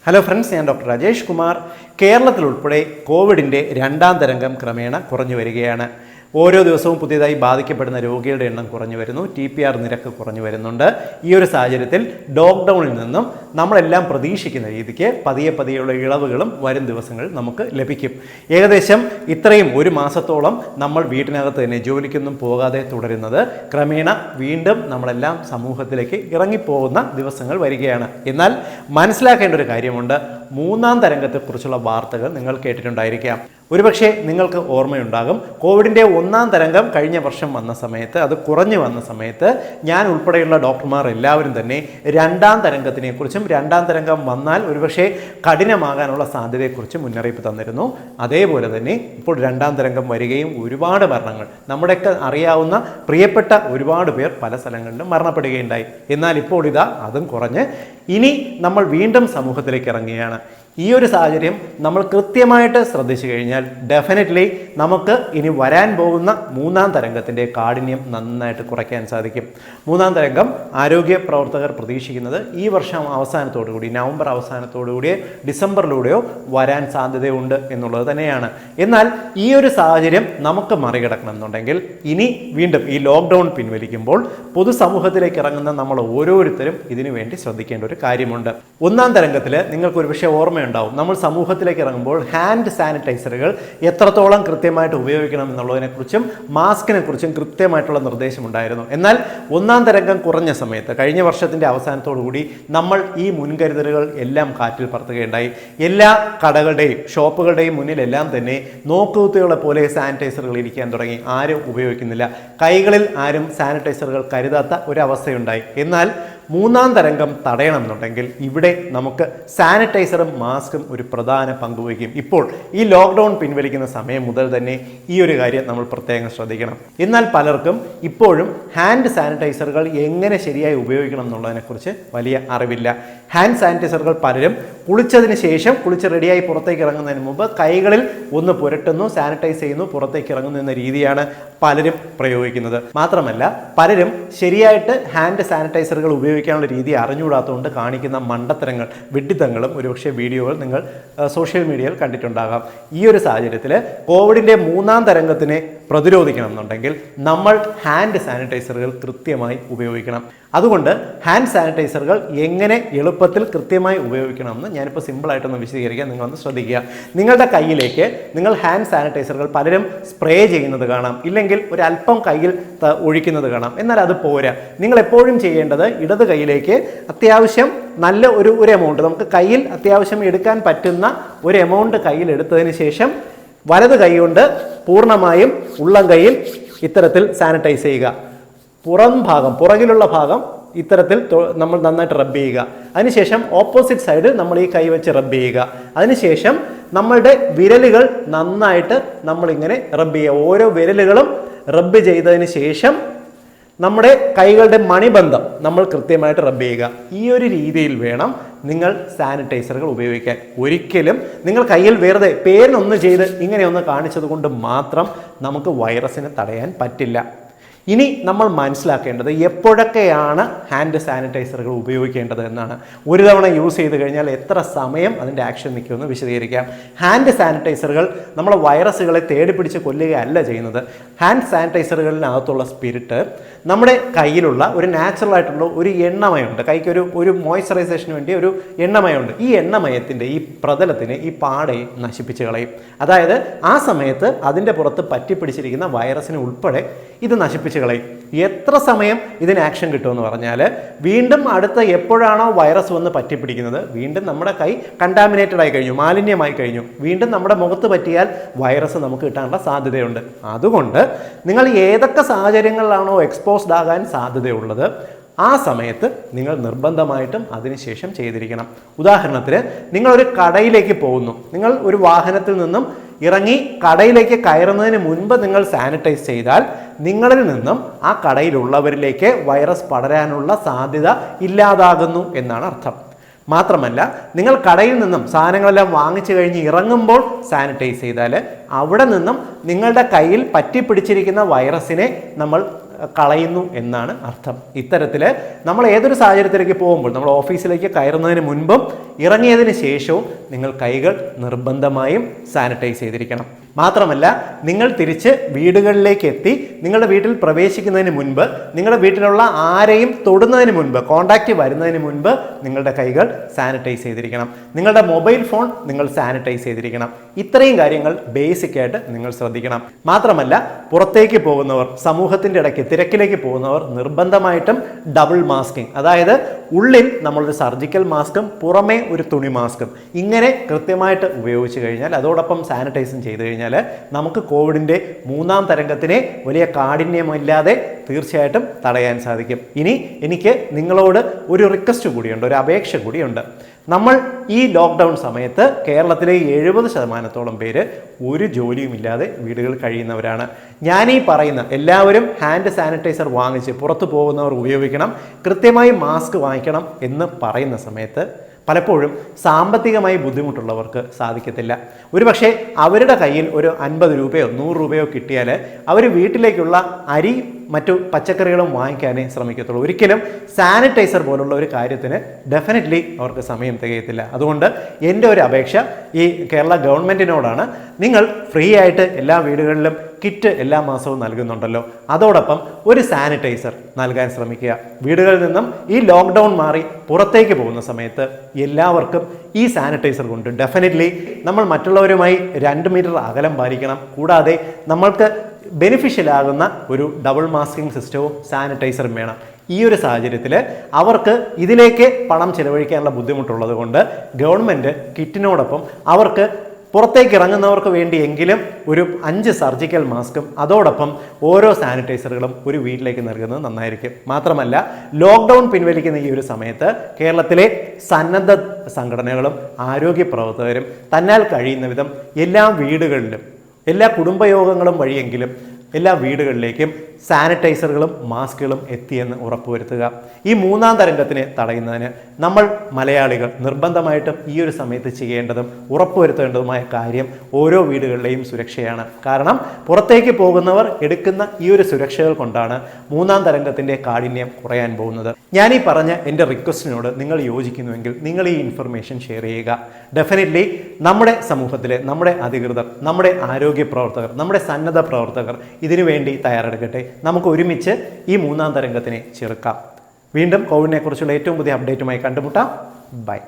Hello friends, ഞാൻ doctor Rajesh Kumar. കേരളത്തിലുൾപ്പെടെ കോവിഡിൻ്റെ രണ്ടാം തരംഗം ക്രമേണ കുറഞ്ഞു വരികയാണ്. ഓരോ ദിവസവും പുതിയതായി ബാധിക്കപ്പെടുന്ന രോഗികളുടെ എണ്ണം കുറഞ്ഞു വരുന്നു. TPR നിരക്ക് കുറഞ്ഞു വരുന്നുണ്ട്. ഈ ഒരു സാഹചര്യത്തിൽ ലോക്ക്ഡൗണിൽ നിന്നും നമ്മളെല്ലാം പ്രതീക്ഷിക്കുന്ന രീതിക്ക് പതിയെയുള്ള ഇളവുകളും വരും ദിവസങ്ങളിൽ നമുക്ക് ലഭിക്കും. ഏകദേശം ഇത്രയും ഒരു മാസത്തോളം നമ്മൾ വീട്ടിനകത്ത് തന്നെ ജോലിക്കൊന്നും പോകാതെ തുടരുന്നത് ക്രമേണ വീണ്ടും നമ്മളെല്ലാം സമൂഹത്തിലേക്ക് ഇറങ്ങിപ്പോകുന്ന ദിവസങ്ങൾ വരികയാണ്. എന്നാൽ മനസ്സിലാക്കേണ്ട ഒരു കാര്യമുണ്ട്. മൂന്നാം തരംഗത്തെക്കുറിച്ചുള്ള വാർത്തകൾ നിങ്ങൾ കേട്ടിട്ടുണ്ടായിരിക്കാം. ഒരുപക്ഷെ നിങ്ങൾക്ക് ഓർമ്മയുണ്ടാകും, കോവിഡിൻ്റെ ഒന്നാം തരംഗം കഴിഞ്ഞ വർഷം വന്ന സമയത്ത്, അത് കുറഞ്ഞു വന്ന സമയത്ത് ഞാൻ ഉൾപ്പെടെയുള്ള ഡോക്ടർമാർ എല്ലാവരും തന്നെ രണ്ടാം തരംഗത്തിനെക്കുറിച്ചും രണ്ടാം തരംഗം വന്നാൽ ഒരുപക്ഷെ കഠിനമാകാനുള്ള സാധ്യതയെക്കുറിച്ച് മുന്നറിയിപ്പ് തന്നിരുന്നു. അതേപോലെ തന്നെ ഇപ്പോൾ രണ്ടാം തരംഗം വരികയും ഒരുപാട് മരണങ്ങൾ, നമ്മുടെയൊക്കെ അറിയാവുന്ന പ്രിയപ്പെട്ട ഒരുപാട് പേർ പല സ്ഥലങ്ങളിലും മരണപ്പെടുകയുണ്ടായി. എന്നാൽ ഇപ്പോൾ ഇതാ അതും കുറഞ്ഞ് ഇനി നമ്മൾ വീണ്ടും സമൂഹത്തിലേക്ക് ഇറങ്ങുകയാണ്. ഈ ഒരു സാഹചര്യം നമ്മൾ കൃത്യമായിട്ട് ശ്രദ്ധിച്ചു കഴിഞ്ഞാൽ ഡെഫിനറ്റ്ലി നമുക്ക് ഇനി വരാൻ പോകുന്ന മൂന്നാം തരംഗത്തിൻ്റെ കാഠിന്യം നന്നായിട്ട് കുറയ്ക്കാൻ സാധിക്കും. മൂന്നാം തരംഗം ആരോഗ്യ പ്രവർത്തകർ പ്രതീക്ഷിക്കുന്നത് ഈ വർഷം അവസാനത്തോടുകൂടി, നവംബർ അവസാനത്തോടുകൂടിയോ ഡിസംബറിലൂടെയോ വരാൻ സാധ്യതയുണ്ട് എന്നുള്ളത് തന്നെയാണ്. എന്നാൽ ഈ ഒരു സാഹചര്യം നമുക്ക് മറികടക്കണം എന്നുണ്ടെങ്കിൽ ഇനി വീണ്ടും ഈ ലോക്ക്ഡൗൺ പിൻവലിക്കുമ്പോൾ പൊതുസമൂഹത്തിലേക്ക് ഇറങ്ങുന്ന നമ്മൾ ഓരോരുത്തരും ഇതിനു വേണ്ടി ശ്രദ്ധിക്കേണ്ട ഒരു കാര്യമുണ്ട്. ഒന്നാം തരംഗത്തിൽ നിങ്ങൾക്ക് ഒരു പക്ഷേ ഓർമ്മയുണ്ടാവും, നമ്മൾ സമൂഹത്തിലേക്ക് ഇറങ്ങുമ്പോൾ ഹാൻഡ് സാനിറ്റൈസറുകൾ എത്രത്തോളം കൃത്യമായിട്ട് ഉപയോഗിക്കണം എന്നുള്ളതിനെക്കുറിച്ചും മാസ്കിനെ കുറിച്ചും കൃത്യമായിട്ടുള്ള നിർദ്ദേശമുണ്ടായിരുന്നു. എന്നാൽ ഒന്നാം തരംഗം കുറഞ്ഞ സമയത്ത്, കഴിഞ്ഞ വർഷത്തിൻ്റെ അവസാനത്തോടു കൂടി നമ്മൾ ഈ മുൻകരുതലുകൾ എല്ലാം കാറ്റിൽ പറത്തുകയുണ്ടായി. എല്ലാ കടകളുടെയും ഷോപ്പുകളുടെയും മുന്നിലെല്ലാം തന്നെ നോക്കുകുത്തികളെ പോലെ സാനിറ്റൈസറുകൾ ഇരിക്കാൻ തുടങ്ങി. ആരും ഉപയോഗിക്കുന്നില്ല. കൈകളിൽ ആരും സാനിറ്റൈസറുകൾ കരുതാത്ത ഒരവസ്ഥയുണ്ടായി. എന്നാൽ മൂന്നാം തരംഗം തടയണമെന്നുണ്ടെങ്കിൽ ഇവിടെ നമുക്ക് സാനിറ്റൈസറും മാസ്കും ഒരു പ്രധാന പങ്ക് വഹിക്കും. ഇപ്പോൾ ഈ ലോക്ക്ഡൗൺ പിൻവലിക്കുന്ന സമയം മുതൽ തന്നെ ഈ ഒരു കാര്യം നമ്മൾ പ്രത്യേകം ശ്രദ്ധിക്കണം. എന്നാൽ പലർക്കും ഇപ്പോഴും ഹാൻഡ് സാനിറ്റൈസറുകൾ എങ്ങനെ ശരിയായി ഉപയോഗിക്കണം എന്നുള്ളതിനെക്കുറിച്ച് വലിയ അറിവില്ല. ഹാൻഡ് സാനിറ്റൈസറുകൾ പലരും കുളിച്ചതിന് ശേഷം, കുളിച്ച് റെഡിയായി പുറത്തേക്ക് ഇറങ്ങുന്നതിന് മുമ്പ് കൈകളിൽ ഒന്ന് പുരട്ടുന്നു, സാനിറ്റൈസ് ചെയ്യുന്നു, പുറത്തേക്ക് ഇറങ്ങുന്നു എന്ന രീതിയാണ് പലരും പ്രയോഗിക്കുന്നത്. മാത്രമല്ല പലരും ശരിയായിട്ട് ഹാൻഡ് സാനിറ്റൈസറുകൾ ഉപയോഗിക്കാനുള്ള രീതി അറിഞ്ഞുകൂടാത്തതുകൊണ്ട് കാണിക്കുന്ന മണ്ടത്തരങ്ങൾ, വിഡ്ഢിത്തങ്ങളും ഒരുപക്ഷെ വീഡിയോകൾ നിങ്ങൾ സോഷ്യൽ മീഡിയയിൽ കണ്ടിട്ടുണ്ടാകാം. ഈ ഒരു സാഹചര്യത്തിൽ കോവിഡിൻ്റെ മൂന്നാം തരംഗത്തിനെ പ്രതിരോധിക്കണം എന്നുണ്ടെങ്കിൽ നമ്മൾ ഹാൻഡ് സാനിറ്റൈസറുകൾ കൃത്യമായി ഉപയോഗിക്കണം. അതുകൊണ്ട് ഹാൻഡ് സാനിറ്റൈസറുകൾ എങ്ങനെ എളുപ്പത്തിൽ കൃത്യമായി ഉപയോഗിക്കണമെന്ന് ഞാനിപ്പോൾ സിമ്പിളായിട്ടൊന്ന് വിശദീകരിക്കാൻ നിങ്ങളൊന്ന് ശ്രദ്ധിക്കുക. നിങ്ങളുടെ കയ്യിലേക്ക് നിങ്ങൾ ഹാൻഡ് സാനിറ്റൈസറുകൾ പലരും സ്പ്രേ ചെയ്യുന്നത് കാണാം, ഇല്ലെങ്കിൽ ഒരല്പം കയ്യിൽ ഒഴിക്കുന്നത് കാണാം. എന്നാൽ അത് പോരാ. നിങ്ങൾ എപ്പോഴും ചെയ്യേണ്ടത് ഇടത് കൈയിലേക്ക് അത്യാവശ്യം നല്ല ഒരു എമൗണ്ട്, നമുക്ക് കയ്യിൽ അത്യാവശ്യം എടുക്കാൻ പറ്റുന്ന ഒരു എമൗണ്ട് കയ്യിൽ എടുത്തതിന് ശേഷം വലത് കൈ കൊണ്ട് പൂർണ്ണമായും ഉള്ളം കൈയിൽ ഇത്തരത്തിൽ സാനിറ്റൈസ് ചെയ്യുക. പുറകിലുള്ള ഭാഗം ഇത്തരത്തിൽ നമ്മൾ നന്നായിട്ട് റബ്ബ് ചെയ്യുക. അതിനുശേഷം ഓപ്പോസിറ്റ് സൈഡ് നമ്മൾ ഈ കൈ വെച്ച് റബ്ബ് ചെയ്യുക. അതിനുശേഷം നമ്മളുടെ വിരലുകൾ നന്നായിട്ട് നമ്മളിങ്ങനെ റബ്ബ് ചെയ്യുക. ഓരോ വിരലുകളും റബ്ബ് ചെയ്തതിന് ശേഷം നമ്മുടെ കൈകളുടെ മണിബന്ധം നമ്മൾ കൃത്യമായിട്ട് റബ്ബ് ചെയ്യുക. ഈ ഒരു രീതിയിൽ വേണം നിങ്ങൾ സാനിറ്റൈസറുകൾ ഉപയോഗിക്കാൻ. ഒരിക്കലും നിങ്ങൾ കയ്യിൽ വെറുതെ പേരിനൊന്ന് ചെയ്ത് ഇങ്ങനെയൊന്ന് കാണിച്ചത് കൊണ്ട് മാത്രം നമുക്ക് വൈറസിനെ തടയാൻ പറ്റില്ല. ഇനി നമ്മൾ മനസ്സിലാക്കേണ്ടത് എപ്പോഴൊക്കെയാണ് ഹാൻഡ് സാനിറ്റൈസറുകൾ ഉപയോഗിക്കേണ്ടത് എന്നാണ്. ഒരു തവണ യൂസ് ചെയ്ത് കഴിഞ്ഞാൽ എത്ര സമയം അതിൻ്റെ ആക്ഷൻ നിൽക്കുമെന്ന് വിശദീകരിക്കാം. ഹാൻഡ് സാനിറ്റൈസറുകൾ നമ്മളെ വൈറസുകളെ തേടിപ്പിടിച്ച് കൊല്ലുകയല്ല ചെയ്യുന്നത്. ഹാൻഡ് സാനിറ്റൈസറുകളിനകത്തുള്ള സ്പിരിറ്റ് നമ്മുടെ കയ്യിലുള്ള ഒരു നാച്ചുറൽ ആയിട്ടുള്ള ഒരു എണ്ണമയമുണ്ട്. കൈക്ക് ഒരു മോയ്സ്ചറൈസേഷന് വേണ്ടി ഒരു എണ്ണമയമുണ്ട്. ഈ എണ്ണമയത്തിൻ്റെ ഈ പ്രതലത്തിന്, ഈ പാടയെ നശിപ്പിച്ച് കളയും. അതായത് ആ സമയത്ത് അതിൻ്റെ പുറത്ത് പറ്റിപ്പിടിച്ചിരിക്കുന്ന വൈറസിനെ ഉൾപ്പെടെ ഇത് നശിപ്പിച്ച് കളയും. എത്ര സമയം ഇതിന് ആക്ഷൻ കിട്ടുമെന്ന് പറഞ്ഞാൽ, വീണ്ടും അടുത്ത എപ്പോഴാണോ വൈറസ് വന്ന് പറ്റിപ്പിടിക്കുന്നത്, വീണ്ടും നമ്മുടെ കൈ കണ്ടാമിനേറ്റഡ് ആയി കഴിഞ്ഞു, മാലിന്യമായി കഴിഞ്ഞു, വീണ്ടും നമ്മുടെ മുഖത്ത് പറ്റിയാൽ വൈറസ് നമുക്ക് കിട്ടാനുള്ള സാധ്യതയുണ്ട്. അതുകൊണ്ട് നിങ്ങൾ ഏതൊക്കെ സാഹചര്യങ്ങളിലാണോ എക്സ്പോസ്ഡ് ആകാൻ സാധ്യതയുള്ളത് ആ സമയത്ത് നിങ്ങൾ നിർബന്ധമായിട്ടും അതിനുശേഷം ചെയ്തിരിക്കണം. ഉദാഹരണത്തിന്, നിങ്ങളൊരു കടയിലേക്ക് പോകുന്നു, നിങ്ങൾ ഒരു വാഹനത്തിൽ നിന്നും ഇറങ്ങി കടയിലേക്ക് കയറുന്നതിന് മുൻപ് നിങ്ങൾ സാനിറ്റൈസ് ചെയ്താൽ നിങ്ങളിൽ നിന്നും ആ കടയിലുള്ളവരിലേക്ക് വൈറസ് പടരാനുള്ള സാധ്യത ഇല്ലാതാകുന്നു എന്നാണ് അർത്ഥം. മാത്രമല്ല, നിങ്ങൾ കടയിൽ നിന്നും സാധനങ്ങളെല്ലാം വാങ്ങിച്ചു കഴിഞ്ഞ് ഇറങ്ങുമ്പോൾ സാനിറ്റൈസ് ചെയ്താൽ അവിടെ നിന്നും നിങ്ങളുടെ കയ്യിൽ പറ്റിപ്പിടിച്ചിരിക്കുന്ന വൈറസിനെ നമ്മൾ കളയുന്നു എന്നാണ് അർത്ഥം. ഇത്തരത്തിൽ നമ്മൾ ഏതൊരു സാഹചര്യത്തിലേക്ക് പോകുമ്പോൾ, നമ്മൾ ഓഫീസിലേക്ക് കയറുന്നതിന് മുൻപും ഇറങ്ങിയതിന് ശേഷവും നിങ്ങൾ കൈകൾ നിർബന്ധമായും സാനിറ്റൈസ് ചെയ്തിരിക്കണം. മാത്രമല്ല, നിങ്ങൾ തിരിച്ച് വീടുകളിലേക്ക് എത്തി നിങ്ങളുടെ വീട്ടിൽ പ്രവേശിക്കുന്നതിന് മുൻപ്, നിങ്ങളുടെ വീട്ടിലുള്ള ആരെയും തൊടുന്നതിന് മുൻപ്, കോണ്ടാക്റ്റ് വരുന്നതിന് മുൻപ് നിങ്ങളുടെ കൈകൾ സാനിറ്റൈസ് ചെയ്തിരിക്കണം. നിങ്ങളുടെ മൊബൈൽ ഫോൺ നിങ്ങൾ സാനിറ്റൈസ് ചെയ്തിരിക്കണം. ഇത്രയും കാര്യങ്ങൾ ബേസിക് ആയിട്ട് നിങ്ങൾ ശ്രദ്ധിക്കണം. മാത്രമല്ല, പുറത്തേക്ക് പോകുന്നവർ, സമൂഹത്തിൻ്റെ ഇടയ്ക്ക് തിരക്കിലേക്ക് പോകുന്നവർ നിർബന്ധമായിട്ടും ഡബിൾ മാസ്കിംഗ്, അതായത് ഉള്ളിൽ നമ്മളൊരു സർജിക്കൽ മാസ്കും പുറമേ ഒരു തുണി മാസ്കും ഇങ്ങനെ കൃത്യമായിട്ട് ഉപയോഗിച്ച് കഴിഞ്ഞാൽ, അതോടൊപ്പം സാനിറ്റൈസും ചെയ്ത് കഴിഞ്ഞാൽ നമുക്ക് കോവിഡിൻ്റെ 3ാം തരംഗത്തിനെ വലിയ കാഠിന്യമില്ലാതെ തീർച്ചയായിട്ടും തടയാൻ സാധിക്കും. ഇനി എനിക്ക് നിങ്ങളോട് ഒരു റിക്വസ്റ്റ് കൂടിയുണ്ട്, ഒരു അപേക്ഷ കൂടിയുണ്ട്. നമ്മൾ ഈ ലോക്ക്ഡൗൺ സമയത്ത് കേരളത്തിലെ 70% പേര് ഒരു ജോലിയുമില്ലാതെ വീടുകളിൽ കഴിയുന്നവരാണ്. ഞാനീ പറയുന്ന എല്ലാവരും ഹാൻഡ് സാനിറ്റൈസർ വാങ്ങിച്ച് പുറത്തു പോകുന്നവർ ഉപയോഗിക്കണം, കൃത്യമായി മാസ്ക് വാങ്ങിക്കണം എന്ന് പറയുന്ന സമയത്ത് പലപ്പോഴും സാമ്പത്തികമായി ബുദ്ധിമുട്ടുള്ളവർക്ക് സാധിക്കത്തില്ല. ഒരുപക്ഷെ അവരുടെ കയ്യിൽ ഒരു 50 രൂപയോ 100 രൂപയോ കിട്ടിയാൽ അവർ വീട്ടിലേക്കുള്ള അരി മറ്റു പച്ചക്കറികളും വാങ്ങിക്കാനേ ശ്രമിക്കത്തുള്ളൂ. ഒരിക്കലും സാനിറ്റൈസർ പോലുള്ള ഒരു കാര്യത്തിന് ഡെഫിനറ്റ്ലി അവർക്ക് സമയം തികയത്തില്ല. അതുകൊണ്ട് എൻ്റെ ഒരു അപേക്ഷ ഈ കേരള ഗവൺമെൻറ്റിനോടാണ്. നിങ്ങൾ ഫ്രീ ആയിട്ട് എല്ലാ വീടുകളിലും കിറ്റ് എല്ലാ മാസവും നൽകുന്നുണ്ടല്ലോ, അതോടൊപ്പം ഒരു സാനിറ്റൈസർ നൽകാൻ ശ്രമിക്കുക. വീടുകളിൽ നിന്നും ഈ ലോക്ക്ഡൗൺ മാറി പുറത്തേക്ക് പോകുന്ന സമയത്ത് എല്ലാവർക്കും ഈ സാനിറ്റൈസർ കൊണ്ട് ഡെഫിനറ്റ്ലി നമ്മൾ മറ്റുള്ളവരുമായി 2 മീറ്റർ അകലം പാലിക്കണം. കൂടാതെ നമ്മൾക്ക് ബെനിഫിഷ്യൽ ആകുന്ന ഒരു ഡബിൾ മാസ്കിംഗ് സിസ്റ്റവും സാനിറ്റൈസറും വേണം. ഈ ഒരു സാഹചര്യത്തിൽ അവർക്ക് ഇതിലേക്ക് പണം ചെലവഴിക്കാനുള്ള ബുദ്ധിമുട്ടുള്ളത് കൊണ്ട് ഗവൺമെൻറ് കിറ്റിനോടൊപ്പം അവർക്ക് പുറത്തേക്ക് ഇറങ്ങുന്നവർക്ക് വേണ്ടിയെങ്കിലും ഒരു 5 സർജിക്കൽ മാസ്കും അതോടൊപ്പം ഓരോ സാനിറ്റൈസറുകളും ഒരു വീട്ടിലേക്ക് നൽകുന്നത് നന്നായിരിക്കും. മാത്രമല്ല, ലോക്ക്ഡൗൺ പിൻവലിക്കുന്ന ഈ ഒരു സമയത്ത് കേരളത്തിലെ സന്നദ്ധ സംഘടനകളും ആരോഗ്യ പ്രവർത്തകരും തന്നാൽ കഴിയുന്ന വിധം എല്ലാ വീടുകളിലും, എല്ലാ കുടുംബയോഗങ്ങളും വഴിയെങ്കിലും എല്ലാ വീടുകളിലേക്കും സാനിറ്റൈസറുകളും മാസ്കുകളും എത്തിയെന്ന് ഉറപ്പുവരുത്തുക. ഈ 3ാം തരംഗത്തിനെ തടയുന്നതിന് നമ്മൾ മലയാളികൾ നിർബന്ധമായിട്ടും ഈ ഒരു സമയത്ത് ചെയ്യേണ്ടതും ഉറപ്പുവരുത്തേണ്ടതുമായ കാര്യം ഓരോ വീടുകളിലെയും സുരക്ഷയാണ്. കാരണം പുറത്തേക്ക് പോകുന്നവർ എടുക്കുന്ന ഈ ഒരു സുരക്ഷകൾ കൊണ്ടാണ് 3ാം തരംഗത്തിൻ്റെ കാഠിന്യം കുറയാൻ പോകുന്നത്. ഞാനീ പറഞ്ഞ എൻ്റെ റിക്വസ്റ്റിനോട് നിങ്ങൾ യോജിക്കുന്നുവെങ്കിൽ നിങ്ങൾ ഈ ഇൻഫർമേഷൻ ഷെയർ ചെയ്യുക. ഡെഫിനറ്റ്ലി നമ്മുടെ സമൂഹത്തിലെ നമ്മുടെ അധികൃതർ, നമ്മുടെ ആരോഗ്യ പ്രവർത്തകർ, നമ്മുടെ സന്നദ്ധ പ്രവർത്തകർ ഇതിനു വേണ്ടി തയ്യാറെടുക്കട്ടെ. നമുക്ക് ഒരുമിച്ച് ഈ 3ാം തരംഗത്തിനെ ചെറുക്കാം. വീണ്ടും കോവിഡിനെ കുറിച്ചുള്ള ഏറ്റവും പുതിയ അപ്ഡേറ്റുമായി കണ്ടുമുട്ടാം. ബൈ.